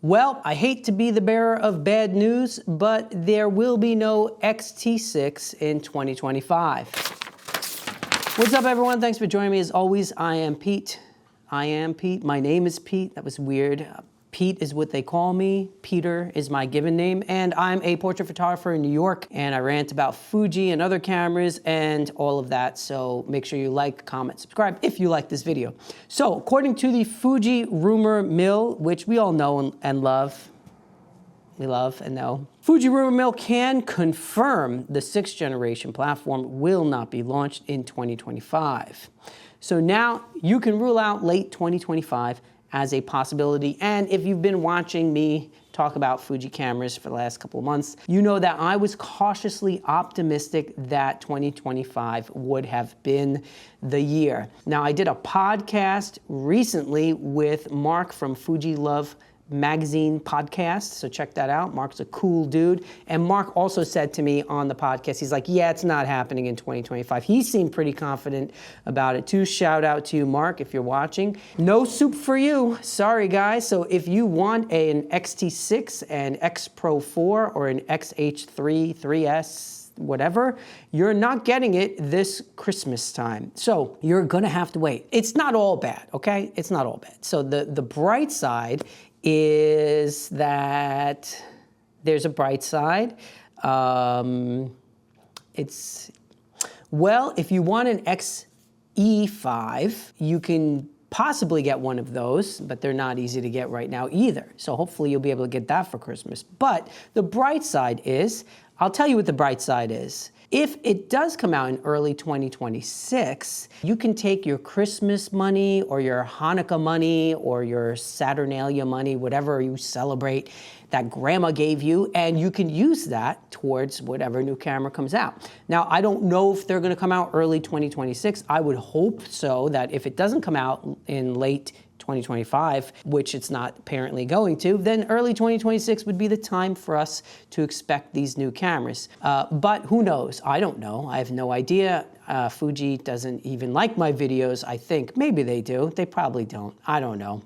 Well, I hate to be the bearer of bad news, but there will be no X-T6 in 2025. What's up, everyone? Thanks for joining me. As always, I am Pete. My name is Pete. That was weird. Pete is what they call me. Peter is my given name, and I'm a portrait photographer in New York, and I rant about Fuji and other cameras and all of that, so make sure you like, comment, subscribe if you like this video. So, according to the Fuji rumor mill, which we all know and love, Fuji rumor mill can confirm the 6th generation platform will not be launched in 2025. So now you can rule out late 2025 as a possibility. And if you've been watching me talk about Fuji cameras for the last couple of months, you know that I was cautiously optimistic that 2025 would have been the year. Now, I did a podcast recently with Mark from Fuji Love Magazine podcast, so check that out. Mark's a cool dude. And Mark also said to me on the podcast, he's like, yeah, it's not happening in 2025. He seemed pretty confident about it too. Shout out to you, Mark, if you're watching. No soup for you. Sorry, guys. So if you want an X-T6, an XPro-4, or an X-H3, 3S, whatever, you're not getting it this Christmas time. So you're gonna have to wait. It's not all bad, okay? It's not all bad. So the bright side is that there's a bright side. Well, if you want an XE5, you can possibly get one of those, but they're not easy to get right now either. So hopefully you'll be able to get that for Christmas. But the bright side is, I'll tell you what the bright side is. If it does come out in early 2026, you can take your Christmas money or your Hanukkah money or your Saturnalia money, whatever you celebrate that grandma gave you, and you can use that towards whatever new camera comes out. Now, I don't know if they're gonna come out early 2026. I would hope so, that if it doesn't come out in late 2025, which it's not apparently going to, then early 2026 would be the time for us to expect these new cameras. But who knows? I don't know. I have no idea. Fuji doesn't even like my videos, I think. Maybe they do. They probably don't. I don't know.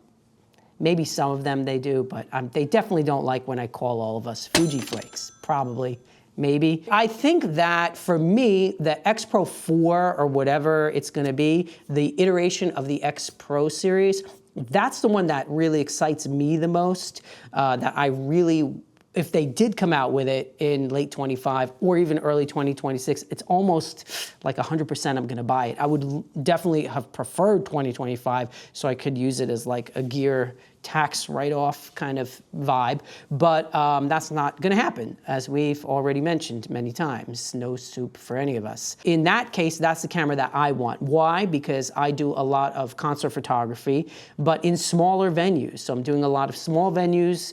Maybe some of them they do, but they definitely don't like when I call all of us Fuji flakes. Probably. Maybe. I think that for me, the XPro-4 or whatever it's going to be, the iteration of the XPro series, that's the one that really excites me the most, that I really, if they did come out with it in late 25 or even early 2026, it's almost like 100% I'm gonna buy it. I would definitely have preferred 2025 so I could use it as like a gear tax write-off kind of vibe, but that's not gonna happen, as we've already mentioned many times. No soup for any of us. In that case, that's the camera that I want. Why? Because I do a lot of concert photography, but in smaller venues. So I'm doing a lot of small venues,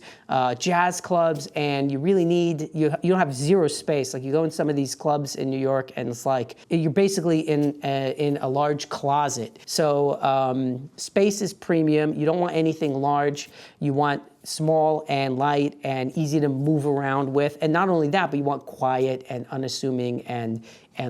jazz clubs, and you really need, you don't have zero space. Like you go in some of these clubs in New York and it's like, you're basically in a large closet. So space is premium. You don't want anything large. You want small and light and easy to move around with. And not only that, but you want quiet and unassuming and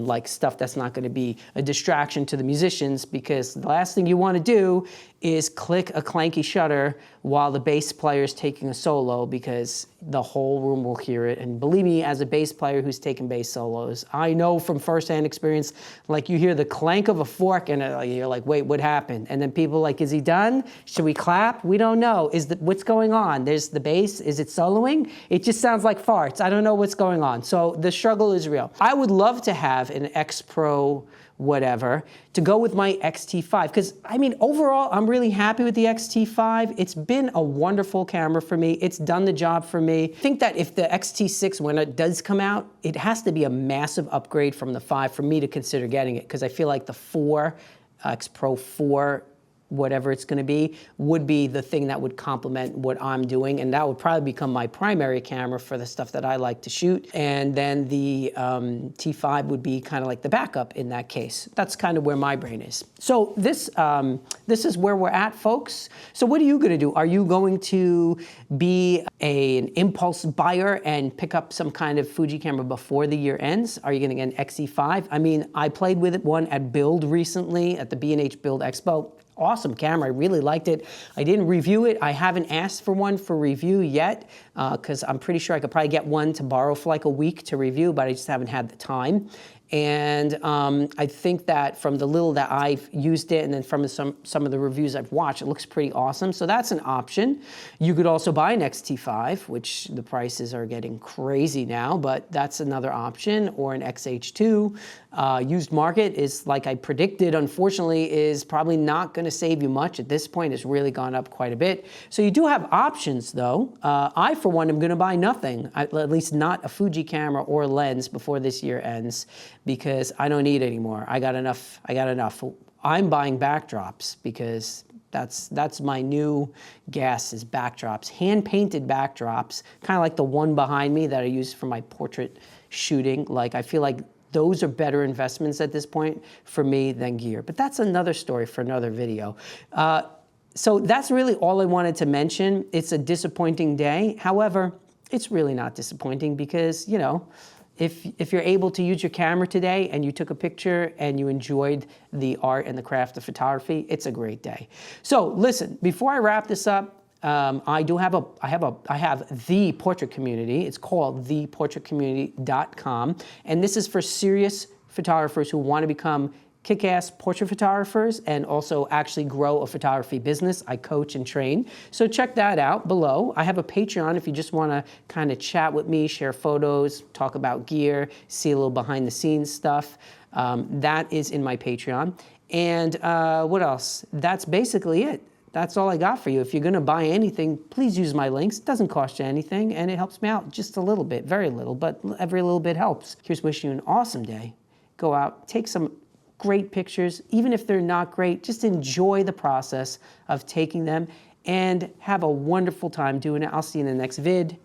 like stuff that's not going to be a distraction to the musicians, because the last thing you want to do is click a clanky shutter while the bass player is taking a solo, because the whole room will hear it. And believe me, as a bass player who's taken bass solos, I know from firsthand experience, like you hear the clank of a fork and you're like, wait, what happened? And then people are like, is he done? Should we clap? We don't know. What's going on? There's the bass. Is it soloing? It just sounds like farts. I don't know what's going on. So the struggle is real. I would love to have an XPro whatever to go with my X-T5, because I mean overall I'm really happy with the X-T5. It's been a wonderful camera for me. It's done the job for me. I think that if the X-T6, when it does come out, it has to be a massive upgrade from the 5 for me to consider getting it, because I feel like the 4, XPro-4, whatever it's going to be, would be the thing that would complement what I'm doing, and that would probably become my primary camera for the stuff that I like to shoot. And then the T5 would be kind of like the backup in that case. That's kind of where my brain is. So this is where we're at, folks. So what are you going to do? Are you going to be an impulse buyer and pick up some kind of Fuji camera before the year ends? Are you going to get an XE5? I mean, I played with one at Build recently, at the B&H Build Expo. awesome camera. I really liked it. I didn't review it. I haven't asked for one for review yet because I'm pretty sure I could probably get one to borrow for like a week to review, but I just haven't had the time. And I think that from the little that I've used it and then from some of the reviews I've watched, it looks pretty awesome. So that's an option. You could also buy an X-T5, which the prices are getting crazy now, but that's another option, or an X-H3. Used market is, like I predicted, unfortunately, is probably not going to save you much. At this point, it's really gone up quite a bit. So you do have options, though. I, for one, am going to buy nothing, at least not a Fuji camera or lens before this year ends, because I don't need anymore. I got enough. I'm buying backdrops because that's my new gas is backdrops, hand-painted backdrops, kind of like the one behind me that I use for my portrait shooting. Like, I feel like those are better investments at this point for me than gear. But that's another story for another video. So that's really all I wanted to mention. It's a disappointing day. However, it's really not disappointing because, you know, if you're able to use your camera today and you took a picture and you enjoyed the art and the craft of photography, it's a great day. So listen, before I wrap this up, I have the portrait community. It's called theportraitcommunity.com, and this is for serious photographers who want to become kick-ass portrait photographers and also actually grow a photography business. I coach and train. So check that out below. I have a Patreon if you just want to kind of chat with me, share photos, talk about gear, see a little behind the scenes stuff. That is in my Patreon. And what else? That's basically it. That's all I got for you. If you're going to buy anything, please use my links. It doesn't cost you anything, and it helps me out just a little bit, very little, but every little bit helps. Here's wishing you an awesome day. Go out, take some great pictures. Even if they're not great, just enjoy the process of taking them and have a wonderful time doing it. I'll see you in the next vid.